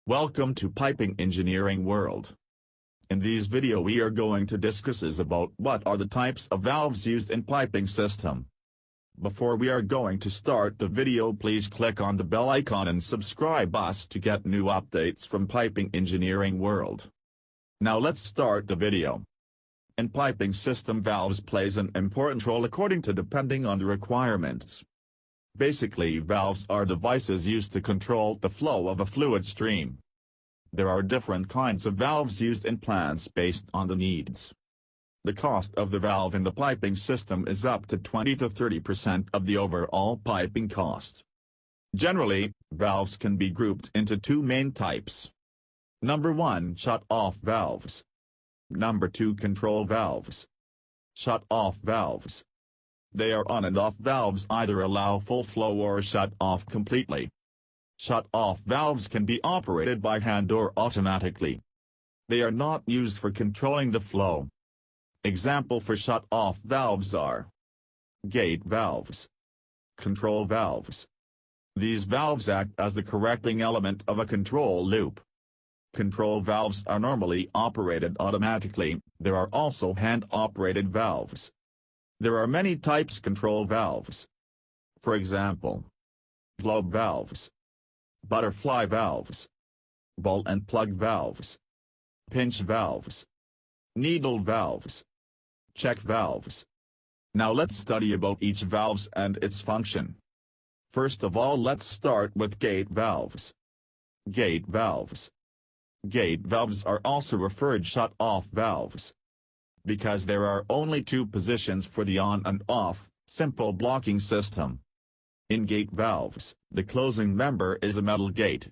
Welcome to Piping Engineering World. In this video we are going to discuss about what are the types of valves used in piping system. Before we are going to start the video, please click on the bell icon and subscribe us to get new updates from Piping Engineering World. Now let's start the video. In piping system, valves plays an important role according to depending on the requirements. Basically, valves are devices used to control the flow of a fluid stream. There are different kinds of valves used in plants based on the needs. The cost of the valve in the piping system is up to 20 to 30% of the overall piping cost. Generally, valves can be grouped into two main types. Number 1, shut-off valves. Number 2, control valves. Shut-off valves. They are on and off valves, either allow full flow or shut off completely. Shut-off valves can be operated by hand or automatically. They are not used for controlling the flow. Example for shut-off valves are gate valves, control valves. These valves act as the correcting element of a control loop. Control valves are normally operated automatically. There are also hand-operated valves. There are many types control valves. For example, globe valves, butterfly valves, ball and plug valves, pinch valves, needle valves, check valves. Now let's study about each valves and its function. First of all, let's start with gate valves. Gate valves. Gate valves are also referred shut-off valves, because there are only two positions for the on and off, simple blocking system. In gate valves, the closing member is a metal gate.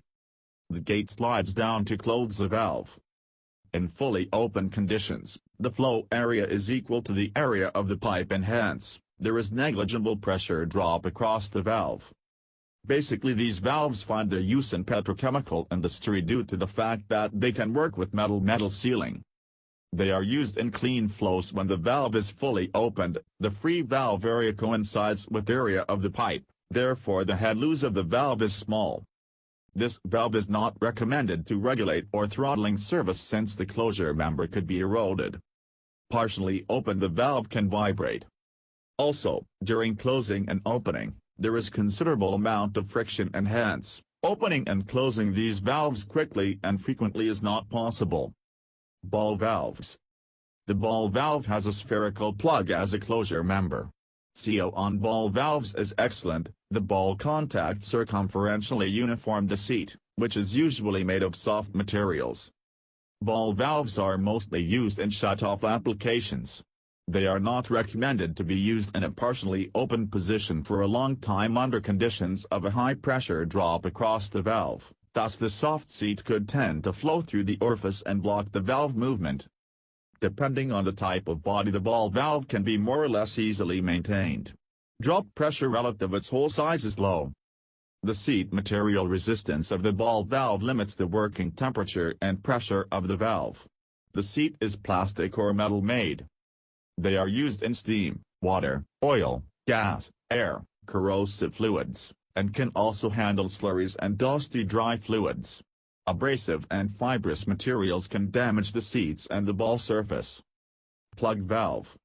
The gate slides down to close the valve. In fully open conditions, the flow area is equal to the area of the pipe, and hence, there is negligible pressure drop across the valve. Basically, these valves find their use in petrochemical industry due to the fact that they can work with metal sealing. They are used in clean flows when the valve is fully opened. The free valve area coincides with area of the pipe, therefore the head loose of the valve is small. This valve is not recommended to regulate or throttling service since the closure member could be eroded. Partially open, the valve can vibrate. Also, during closing and opening, there is considerable amount of friction, and hence, opening and closing these valves quickly and frequently is not possible. Ball valves. The ball valve has a spherical plug as a closure member. Seal on ball valves is excellent. The ball contacts circumferentially uniform the seat, which is usually made of soft materials. Ball valves are mostly used in shut-off applications. They are not recommended to be used in a partially open position for a long time under conditions of a high pressure drop across the valve. Thus the soft seat could tend to flow through the orifice and block the valve movement. Depending on the type of body, the ball valve can be more or less easily maintained. Drop pressure relative its hole size is low. The seat material resistance of the ball valve limits the working temperature and pressure of the valve. The seat is plastic or metal made. They are used in steam, water, oil, gas, air, corrosive fluids, and can also handle slurries and dusty dry fluids. Abrasive and fibrous materials can damage the seats and the ball surface. Plug valve.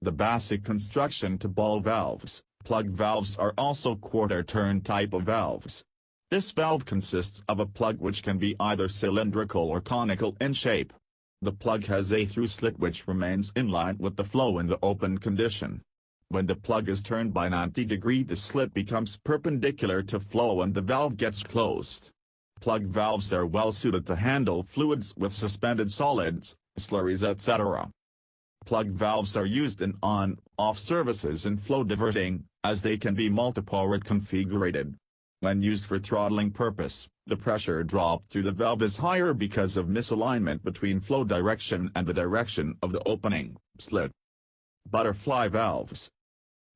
The basic construction to ball valves, plug valves are also quarter-turn type of valves. This valve consists of a plug which can be either cylindrical or conical in shape. The plug has a through slit which remains in line with the flow in the open condition. When the plug is turned by 90 degrees, the slit becomes perpendicular to flow and the valve gets closed. Plug valves are well suited to handle fluids with suspended solids, slurries, etc. Plug valves are used in on-off services and flow diverting, as they can be multi-powered configured. When used for throttling purpose, the pressure drop through the valve is higher because of misalignment between flow direction and the direction of the opening slit. Butterfly valves.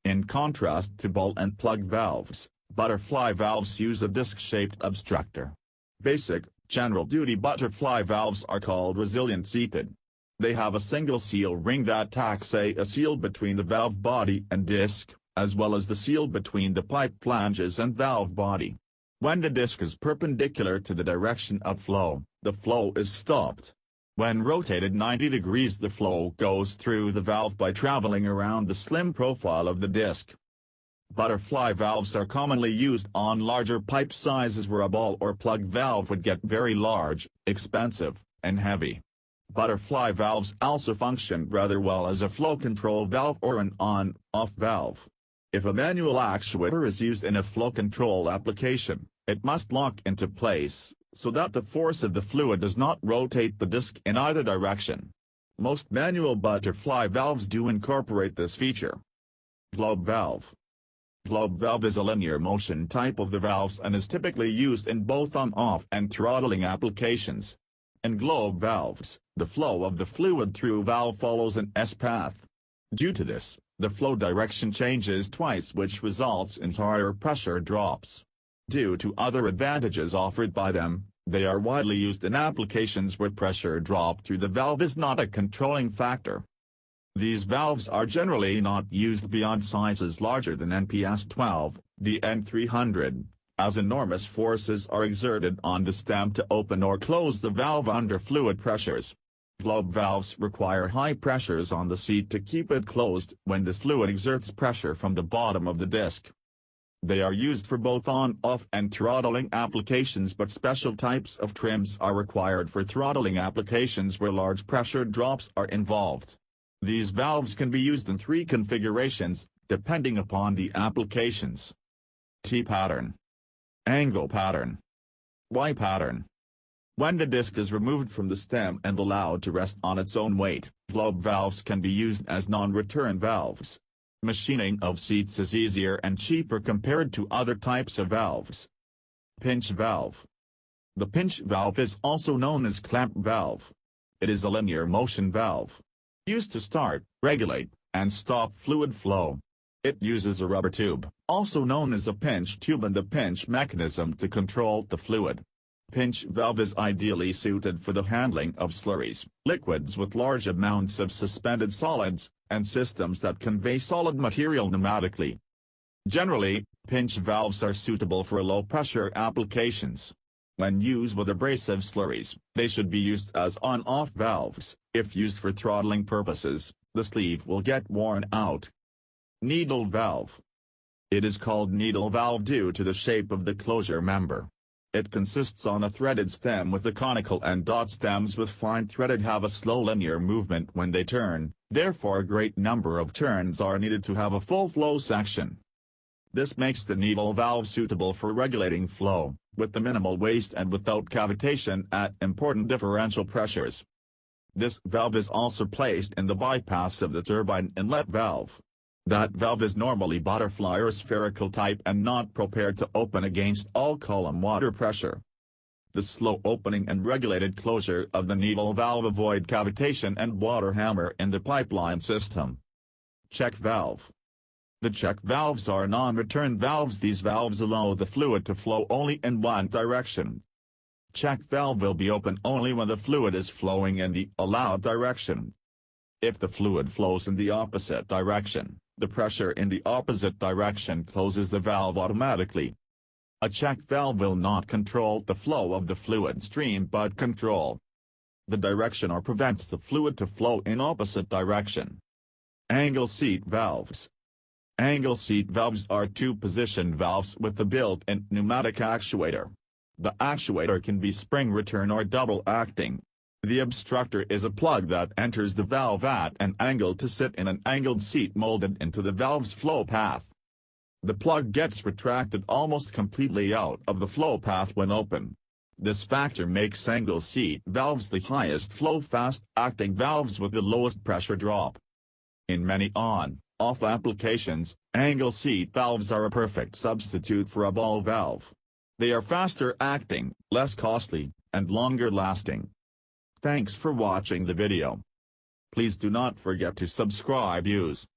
In contrast to ball and plug valves, butterfly valves use a disc-shaped obstructor. Basic, general-duty butterfly valves are called resilient seated. They have a single seal ring that acts as a seal between the valve body and disc, as well as the seal between the pipe flanges and valve body. When the disc is perpendicular to the direction of flow, the flow is stopped. When rotated 90 degrees, the flow goes through the valve by traveling around the slim profile of the disc. Butterfly valves are commonly used on larger pipe sizes where a ball or plug valve would get very large, expensive, and heavy. Butterfly valves also function rather well as a flow control valve or an on-off valve. If a manual actuator is used in a flow control application, it must lock into place, so that the force of the fluid does not rotate the disc in either direction. Most manual butterfly valves do incorporate this feature. Globe valve. Globe valve is a linear motion type of the valves and is typically used in both on-off and throttling applications. In globe valves, the flow of the fluid through valve follows an S-path. Due to this, the flow direction changes twice, which results in higher pressure drops. Due to other advantages offered by them, they are widely used in applications where pressure drop through the valve is not a controlling factor. These valves are generally not used beyond sizes larger than NPS 12, DN 300, as enormous forces are exerted on the stem to open or close the valve under fluid pressures. Globe valves require high pressures on the seat to keep it closed when the fluid exerts pressure from the bottom of the disc. They are used for both on-off and throttling applications, but special types of trims are required for throttling applications where large pressure drops are involved. These valves can be used in 3 configurations, depending upon the applications. T-pattern, angle pattern, Y-pattern. When the disc is removed from the stem and allowed to rest on its own weight, globe valves can be used as non-return valves. Machining of seats is easier and cheaper compared to other types of valves. Pinch valve. The pinch valve is also known as clamp valve. It is a linear motion valve, used to start, regulate, and stop fluid flow. It uses a rubber tube, also known as a pinch tube, and a pinch mechanism to control the fluid. Pinch valve is ideally suited for the handling of slurries, liquids with large amounts of suspended solids, and systems that convey solid material pneumatically. Generally, pinch valves are suitable for low-pressure applications. When used with abrasive slurries, they should be used as on-off valves. If used for throttling purposes, the sleeve will get worn out. Needle valve. It is called needle valve due to the shape of the closure member. It consists on a threaded stem with the conical and dot stems with fine threaded have a slow linear movement when they turn, therefore a great number of turns are needed to have a full flow section. This makes the needle valve suitable for regulating flow, with the minimal waste and without cavitation at important differential pressures. This valve is also placed in the bypass of the turbine inlet valve. That valve is normally butterfly or spherical type and not prepared to open against all column water pressure. The slow opening and regulated closure of the needle valve avoid cavitation and water hammer in the pipeline system. Check valve. The check valves are non-return valves. These valves allow the fluid to flow only in one direction. Check valve will be open only when the fluid is flowing in the allowed direction. If the fluid flows in the opposite direction, the pressure in the opposite direction closes the valve automatically. A check valve will not control the flow of the fluid stream but control the direction or prevents the fluid to flow in opposite direction. Angle seat valves. Angle seat valves are two-position valves with a built-in pneumatic actuator. The actuator can be spring return or double-acting. The obstructor is a plug that enters the valve at an angle to sit in an angled seat molded into the valve's flow path. The plug gets retracted almost completely out of the flow path when open. This factor makes angle seat valves the highest flow fast-acting valves with the lowest pressure drop. In many on-off applications, angle seat valves are a perfect substitute for a ball valve. They are faster acting, less costly, and longer lasting. Thanks for watching the video. Please do not forget to subscribe. Use